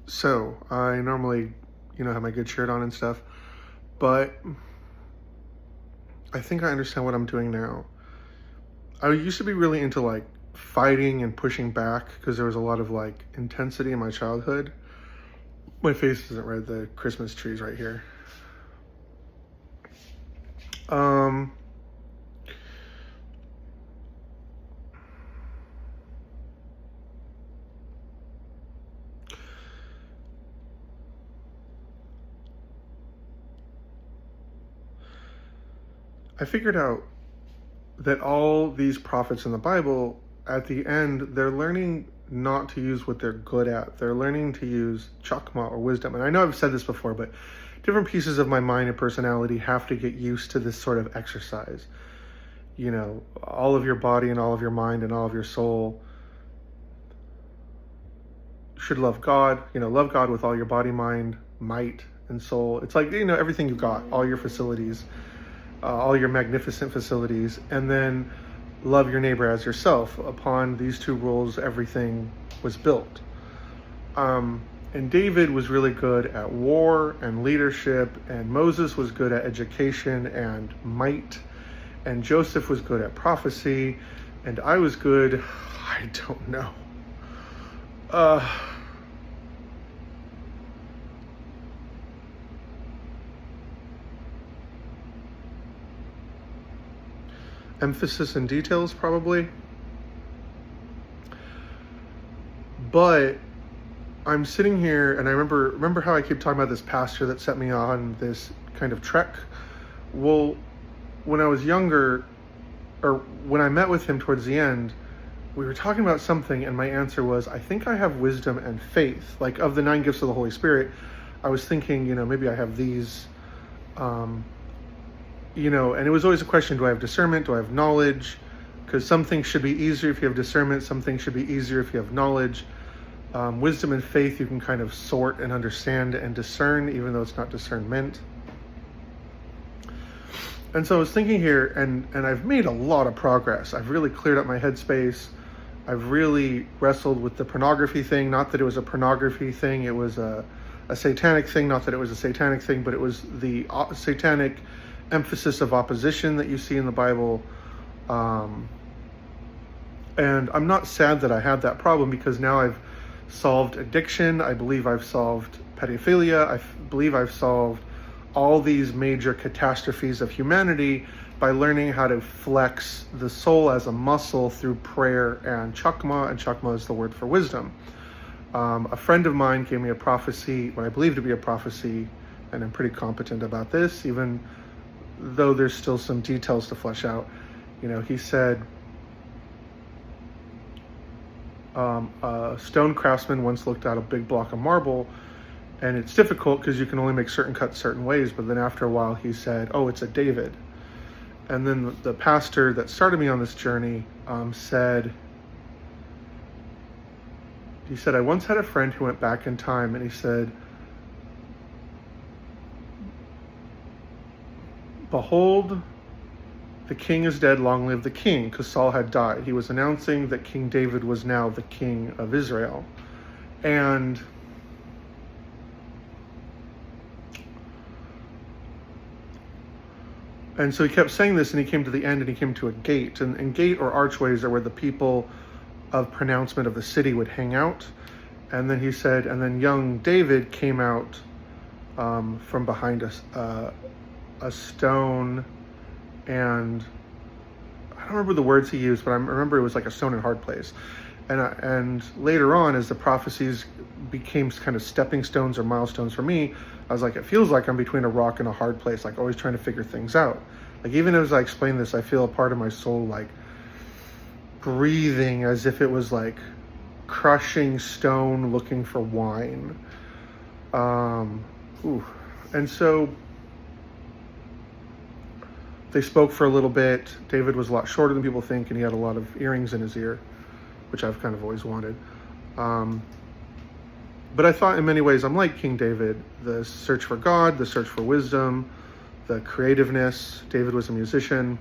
So, I normally, have my good shirt on and stuff, but I think I understand what I'm doing now. I used to be really into like fighting and pushing back because there was a lot of like intensity in my childhood. My face isn't red, the Christmas tree's right here. Um, I figured out that all these prophets in the Bible, at the end, they're learning not to use what they're good at. They're learning to use chakma or wisdom. And I know I've said this before, but different pieces of my mind and personality have to get used to this sort of exercise. All of your body and all of your mind and all of your soul should love God. Love God with all your body, mind, might, and soul. It's like, everything you've got, all your facilities, all your magnificent facilities, and then love your neighbor as yourself. Upon these two rules, everything was built. And David was really good at war and leadership, and Moses was good at education and might, and Joseph was good at prophecy, and I was good, I don't know. Emphasis and details, probably. But I'm sitting here, and I remember how I keep talking about this pastor that set me on this kind of trek. Well, when I was younger, or when I met with him towards the end, we were talking about something, and my answer was, I think I have wisdom and faith. Like, of the 9 gifts of the Holy Spirit, I was thinking, maybe I have these, and it was always a question, do I have discernment? Do I have knowledge? Because some things should be easier if you have discernment. Some things should be easier if you have knowledge. Wisdom and faith, you can kind of sort and understand and discern, even though it's not discernment. And so I was thinking here, and I've made a lot of progress. I've really cleared up my headspace. I've really wrestled with the pornography thing. Not that it was a pornography thing. It was a satanic thing. Not that it was a satanic thing, but it was the satanic emphasis of opposition that you see in the Bible. And I'm not sad that I had that problem, because now I've solved addiction. I believe I've solved pedophilia. I believe I've solved all these major catastrophes of humanity by learning how to flex the soul as a muscle through prayer and chakma is the word for wisdom. A friend of mine gave me a prophecy, what I believe to be a prophecy, and I'm pretty competent about this, even though there's still some details to flesh out. He said, a stone craftsman once looked at a big block of marble, and it's difficult because you can only make certain cuts certain ways, but then after a while he said, oh, it's a David. And then the pastor that started me on this journey said, I once had a friend who went back in time, and he said, behold, the king is dead, long live the king, because Saul had died. He was announcing that King David was now the king of Israel. And so he kept saying this, and he came to the end, and he came to a gate. And gate or archways are where the people of pronouncement of the city would hang out. And then he said, and then young David came out from behind a stone, and I don't remember the words he used, but I remember it was like a stone and hard place. And later on, as the prophecies became kind of stepping stones or milestones for me, I was like, it feels like I'm between a rock and a hard place, like always trying to figure things out. Like, even as I explain this, I feel a part of my soul like breathing as if it was like crushing stone looking for wine. And so they spoke for a little bit. David was a lot shorter than people think, and he had a lot of earrings in his ear, which I've kind of always wanted. But I thought in many ways I'm like King David, the search for God, the search for wisdom, the creativeness. David was a musician.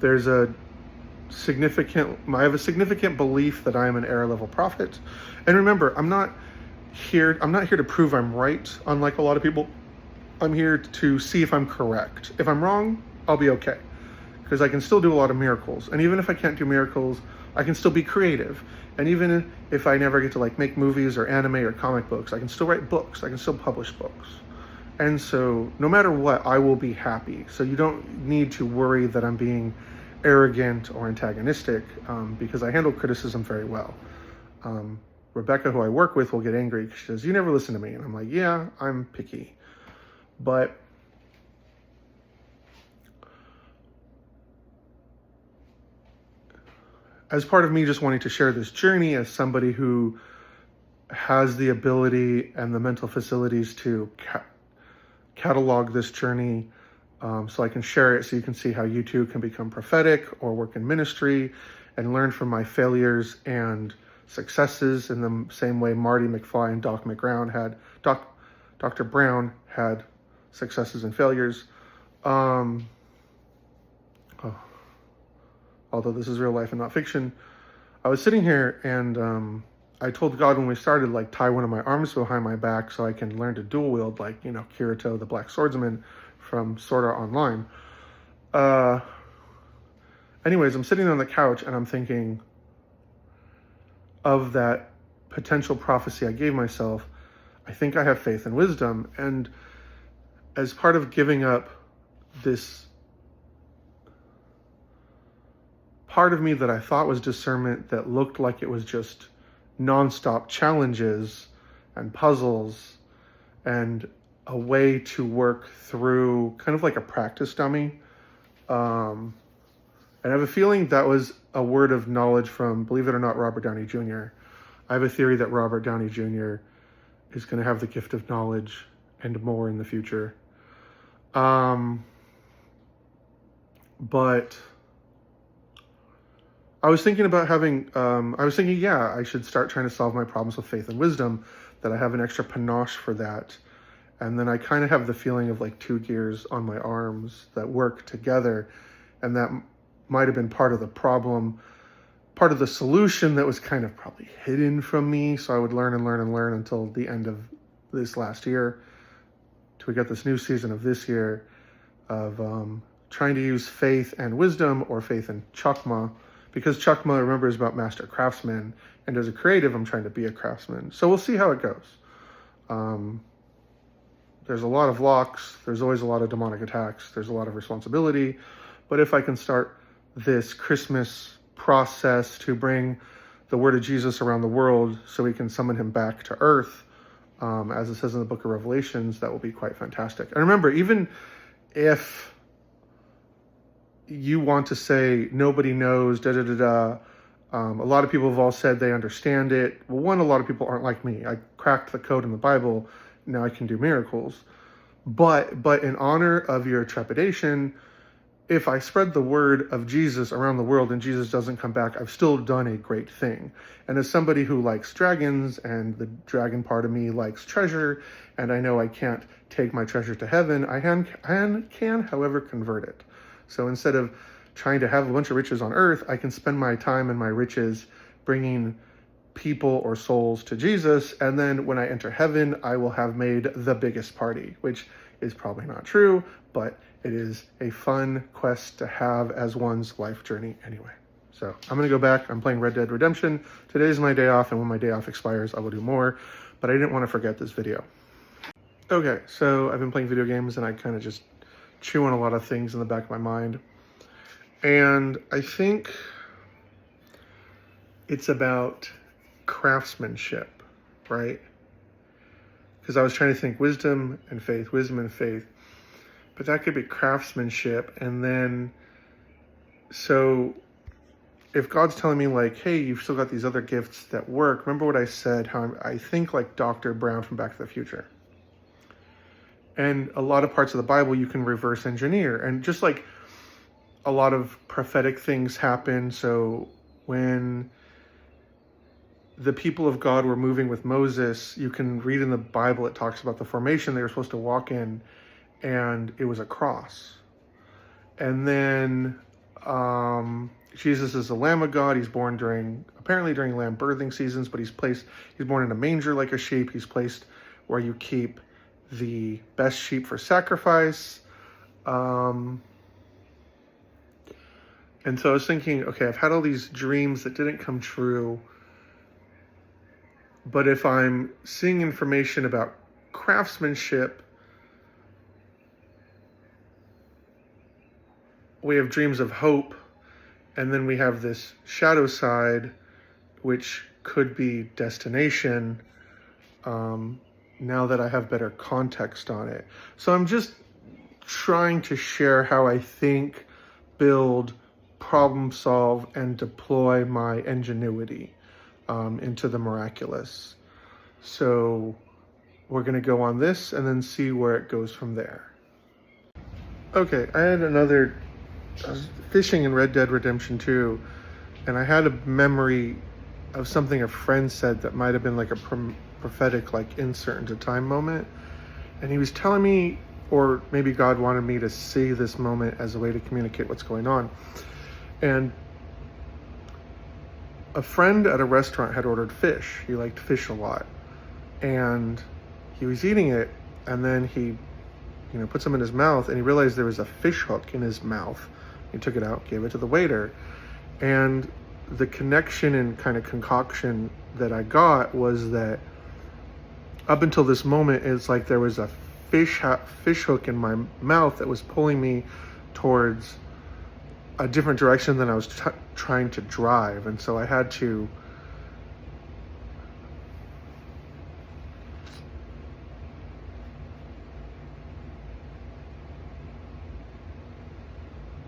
There's a I have a significant belief that I am an error level prophet. And remember, I'm not here to prove I'm right, unlike a lot of people. I'm here to see if I'm correct. If I'm wrong, I'll be okay, because I can still do a lot of miracles. And even if I can't do miracles, I can still be creative. And even if I never get to like make movies or anime or comic books, I can still write books. I can still publish books. And so no matter what, I will be happy. So you don't need to worry that I'm being arrogant or antagonistic, because I handle criticism very well. Rebecca, who I work with, will get angry. She says, "You never listen to me." And I'm like, yeah, I'm picky. But as part of me just wanting to share this journey as somebody who has the ability and the mental facilities to catalog this journey, so I can share it so you can see how you too can become prophetic or work in ministry and learn from my failures and successes in the same way Marty McFly and Dr. Brown had successes and failures. Although this is real life and not fiction, I was sitting here and I told God when we started, like, tie one of my arms behind my back so I can learn to dual wield, like, you know, Kirito, the Black Swordsman from Sword Art Online. Anyways, I'm sitting on the couch and I'm thinking of that potential prophecy I gave myself. I think I have faith and wisdom. And as part of giving up this part of me that I thought was discernment that looked like it was just nonstop challenges and puzzles and a way to work through, kind of like a practice dummy. And I have a feeling that was a word of knowledge from, believe it or not, Robert Downey Jr. I have a theory that Robert Downey Jr. is going to have the gift of knowledge and more in the future. But I was thinking about yeah, I should start trying to solve my problems with faith and wisdom, that I have an extra panache for that. And then I kind of have the feeling of like two gears on my arms that work together. And that might have been part of the problem, part of the solution that was kind of probably hidden from me. So I would learn and learn and learn until the end of this last year, till we get this new season of this year of trying to use faith and wisdom, or faith and chakma, because chakma, remember, is about master craftsman. And as a creative, I'm trying to be a craftsman. So we'll see how it goes. There's a lot of locks. There's always a lot of demonic attacks. There's a lot of responsibility. But if I can start this Christmas process to bring the word of Jesus around the world so we can summon him back to earth, as it says in the book of Revelations, that will be quite fantastic. And remember, even if you want to say nobody knows, a lot of people have all said they understand it. Well, one, a lot of people aren't like me. I cracked the code in the Bible. Now I can do miracles. But in honor of your trepidation, if I spread the word of Jesus around the world and Jesus doesn't come back, I've still done a great thing. And as somebody who likes dragons, and the dragon part of me likes treasure, and I know I can't take my treasure to heaven, I can, however, convert it. So instead of trying to have a bunch of riches on earth, I can spend my time and my riches bringing people or souls to Jesus. And then when I enter heaven, I will have made the biggest party, which is probably not true, but it is a fun quest to have as one's life journey anyway. So I'm going to go back. I'm playing Red Dead Redemption. Today's my day off, and when my day off expires, I will do more. But I didn't want to forget this video. Okay, so I've been playing video games, and I kind of just chew on a lot of things in the back of my mind. And I think it's about craftsmanship, right? Because I was trying to think wisdom and faith, but that could be craftsmanship. And then, so if God's telling me like, hey, you've still got these other gifts that work, remember what I said, how I think like Dr. Brown from Back to the Future. And a lot of parts of the Bible you can reverse engineer, and just like a lot of prophetic things happen. So when the people of God were moving with Moses, you can read in the Bible, it talks about the formation they were supposed to walk in, and it was a cross. And then Jesus is the Lamb of God. He's born apparently during lamb birthing seasons, but he's born in a manger like a sheep. He's placed where you keep the best sheep for sacrifice. And so I was thinking, okay, I've had all these dreams that didn't come true, but if I'm seeing information about craftsmanship, we have dreams of hope, and then we have this shadow side, which could be destination, now that I have better context on it. So I'm just trying to share how I think, build, problem solve, and deploy my ingenuity into the miraculous. So we're going to go on this and then see where it goes from there. Okay, I was fishing in Red Dead Redemption 2, and I had a memory of something a friend said that might have been like a prophetic, like, insert into time moment. And he was telling me, or maybe God wanted me to see this moment as a way to communicate what's going on. And a friend at a restaurant had ordered fish. He liked fish a lot. And he was eating it, and then he, put some in his mouth, and he realized there was a fish hook in his mouth. He took it out, gave it to the waiter. And the connection and kind of concoction that I got was that up until this moment, it's like there was a fish hook in my mouth that was pulling me towards a different direction than I was trying to drive. And so I had to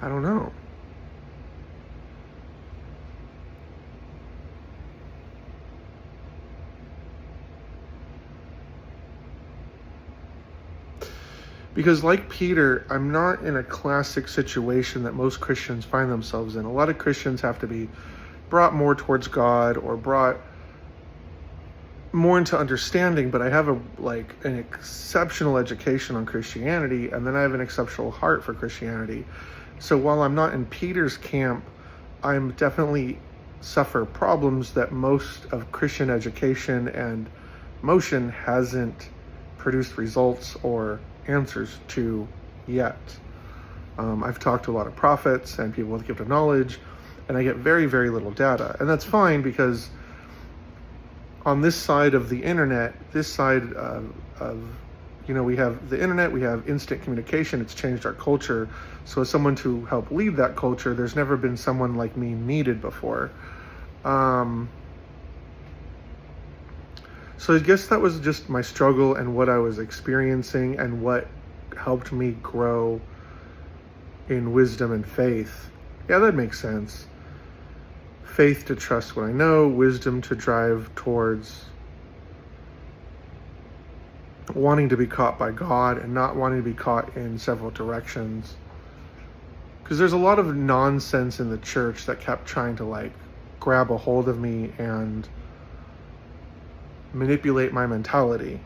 I don't know. Because like Peter, I'm not in a classic situation that most Christians find themselves in. A lot of Christians have to be brought more towards God or brought more into understanding, but I have an exceptional education on Christianity, and then I have an exceptional heart for Christianity. So while I'm not in Peter's camp, I'm definitely suffer problems that most of Christian education and motion hasn't produced results or answers to yet. I've talked to a lot of prophets and people with the gift of knowledge, and I get very, very little data. And that's fine, because on this side of the internet, this side of we have the internet, we have instant communication. It's changed our culture. So as someone to help lead that culture, there's never been someone like me needed before. So I guess that was just my struggle and what I was experiencing and what helped me grow in wisdom and faith. Yeah, that makes sense. Faith to trust what I know, wisdom to drive towards wanting to be caught by God and not wanting to be caught in several directions. Because there's a lot of nonsense in the church that kept trying to grab a hold of me and manipulate my mentality.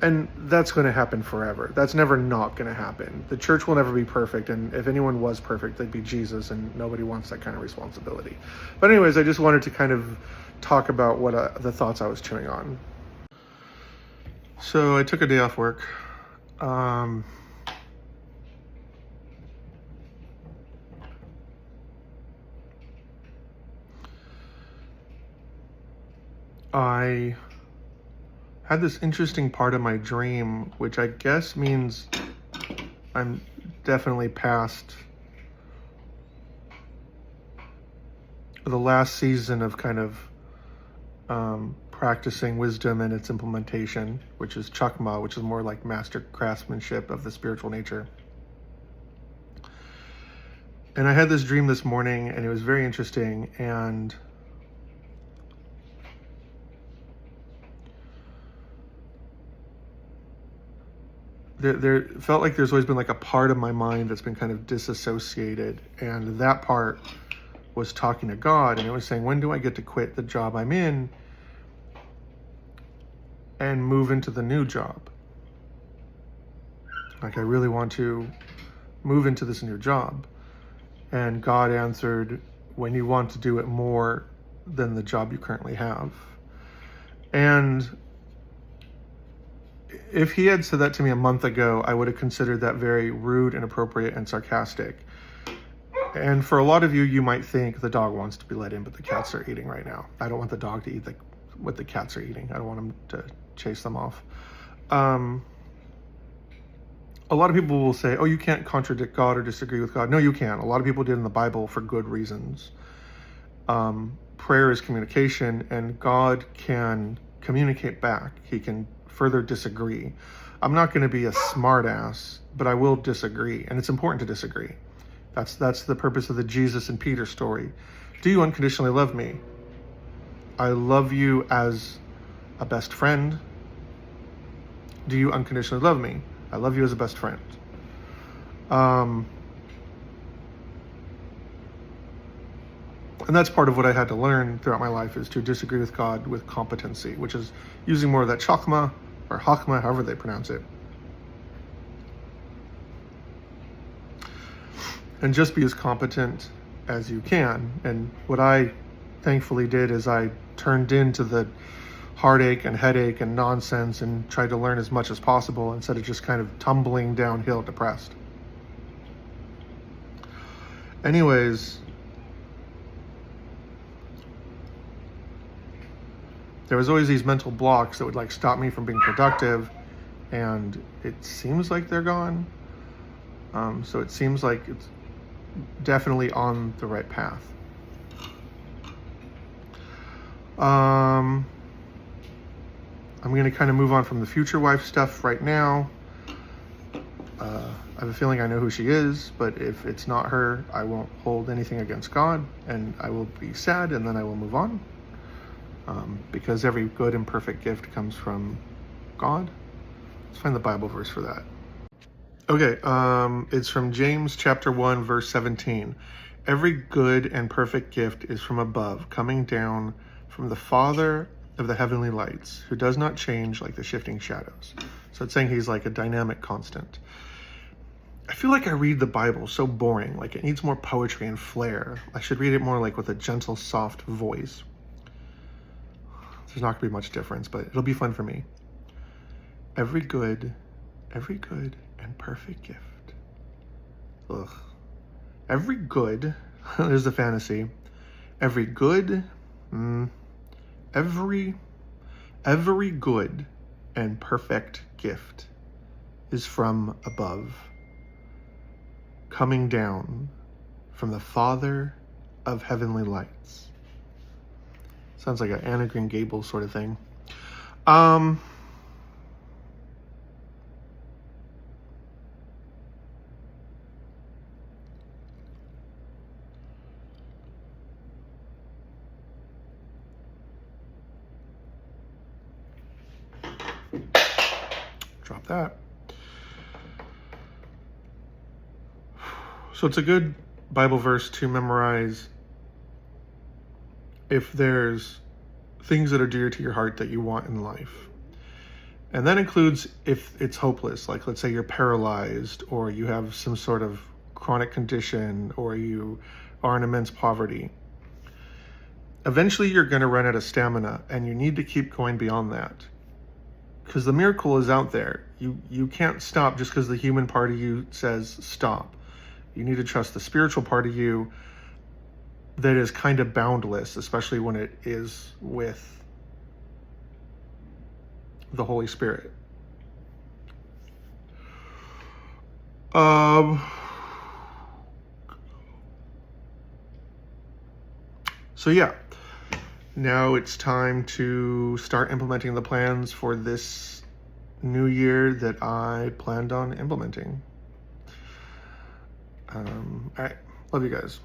And that's going to happen forever. That's never not going to happen. The church will never be perfect, and if anyone was perfect, they'd be Jesus, and nobody wants that kind of responsibility. But anyways, I just wanted to kind of talk about what the thoughts I was chewing on. So I took a day off work. I had this interesting part of my dream, which I guess means I'm definitely past the last season of kind of practicing wisdom and its implementation, which is chakma, which is more like master craftsmanship of the spiritual nature. And I had this dream this morning, and it was very interesting, and there felt like there's always been a part of my mind that's been kind of disassociated, and that part was talking to God, and it was saying, when do I get to quit the job I'm in and move into the new job? I really want to move into this new job. And God answered, when you want to do it more than the job you currently have. And if he had said that to me a month ago, I would have considered that very rude, inappropriate, and sarcastic. And for a lot of you, you might think the dog wants to be let in, but the cats are eating right now. I don't want the dog to eat what the cats are eating. I don't want them to chase them off. A lot of people will say, oh, you can't contradict God or disagree with God. No, you can. A lot of people did in the Bible for good reasons. Prayer is communication, and God can communicate back. He can further disagree. I'm not going to be a smart ass, but I will disagree, and it's important to disagree. That's the purpose of the Jesus and Peter story. Do you unconditionally love me? I love you as a best friend. Do you unconditionally love me? I love you as a best friend. And that's part of what I had to learn throughout my life, is to disagree with God with competency, which is using more of that chakma or hakma, however they pronounce it. And just be as competent as you can. And what I thankfully did is I turned into the heartache and headache and nonsense and tried to learn as much as possible instead of just kind of tumbling downhill depressed. Anyways, there was always these mental blocks that would stop me from being productive, and it seems like they're gone. So it seems like it's definitely on the right path. I'm going to kind of move on from the future wife stuff right now. I have a feeling I know who she is, but if it's not her, I won't hold anything against God, and I will be sad, and then I will move on. Because every good and perfect gift comes from God. Let's find the Bible verse for that. Okay, it's from James chapter 1, verse 17. Every good and perfect gift is from above, coming down from the Father of the heavenly lights, who does not change like the shifting shadows. So it's saying he's like a dynamic constant. I feel like I read the Bible so boring, like it needs more poetry and flair. I should read it more like with a gentle, soft voice. There's not gonna be much difference, but it'll be fun for me. Every good and perfect gift. Ugh. Every good, there's the fantasy. Every good, every good and perfect gift is from above, coming down from the Father of heavenly lights. Sounds like an Anna Green Gables sort of thing. Drop that. So it's a good Bible verse to memorize if there's things that are dear to your heart that you want in life. And that includes if it's hopeless, like let's say you're paralyzed, or you have some sort of chronic condition, or you are in immense poverty. Eventually you're going to run out of stamina, and you need to keep going beyond that. Because the miracle is out there. You can't stop just because the human part of you says stop. You need to trust the spiritual part of you that is kind of boundless, especially when it is with the Holy Spirit. So yeah, now it's time to start implementing the plans for this new year that I planned on implementing. All right, love you guys.